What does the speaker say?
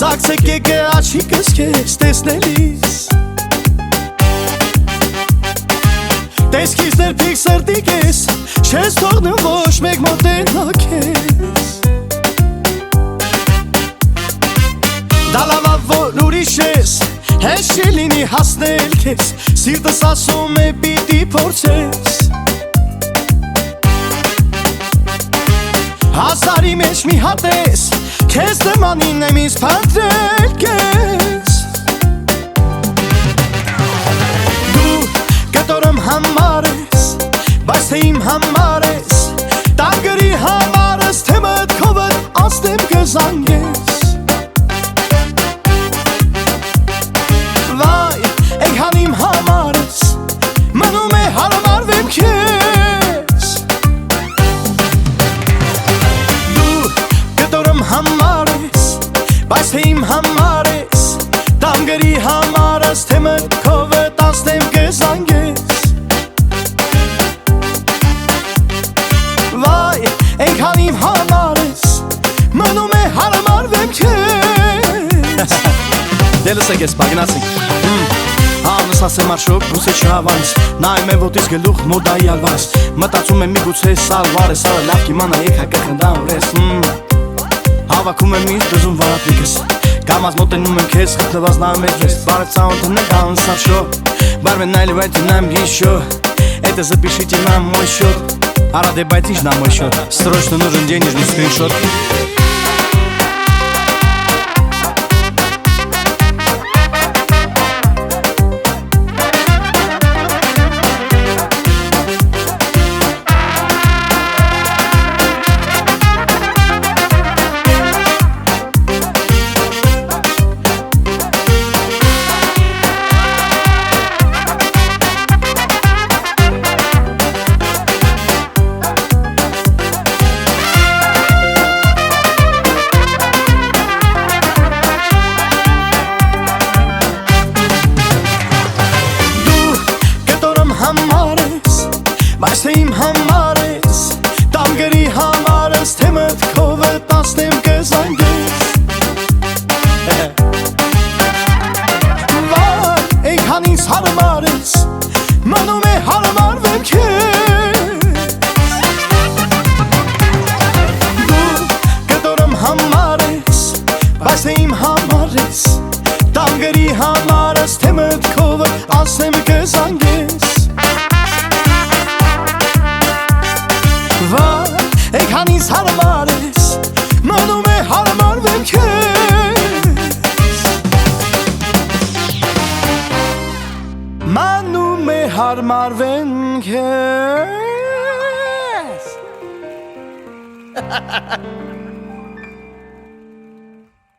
Զակցեք եկե աչիկս քեզ տեսնելիս Տեսքից ներփիկ սրտի կես Չես թողնում ոչ մեկ մոտենա քեզ Դա լավա որ ուրիշ ես Հեշ չի լինի հասնել քեզ Սիրտս ասում է պիտի փորձես Հազարի մեջ մի հատ ես Քեզ նմանին եմ ինձ փնտրել կես Դու կտորում համար ես Բայց թե իմ համար ես Տանգրի համար ես Թե մտքովդ անցնեմ կզանգես Վայ, էնքան իմ համար ես Մնում է հարմարվեմ քեզ Դու կտորում համար ես Բայց թե իմ համար ես Տանգրի համար ես Թե մտքովդ անցնեմ կզանգես Վայ, էնքան իմ համար ես Մնում է հարմարվեմ քեզ Դելս եկես, բագնացինք Հանս ասեմ արշոք, գուցե չհավանես Նայում եմ ոտից գլուխ, մոդայի ալվարես Մտածում եմ մի գուցե սալվար ես Արը լավ կիմանա եկ հակը խնդան ուրես Հավաքում եմ ինձ դզում վարատիկս Կամազ մոտենում եմ քեզ, խտլված նայում ես ես Բարև ծանոթն եմ գանս արշո Բարվեն նայլի վայ դնայմ еще Это запишите на мой счет А рады бойтись на мой счет Срочно нужен денежный скриншот Բայց թե իմ համար ես Տանգրի համար ես Թե մտքովդ անցնեմ կզանգես Վայ, էնքան ինձ հարմար ես Մնում է հարմարվեմ քեզ Դու կտորում համար ես Բայց թե իմ համար ես Տանգրի համար ես Թե մտքովդ անցնեմ կզանգես Էնքան ինձ հարմար ես Մնում է հարմարվեմ քեզ Մնում է հարմարվեմ քեզ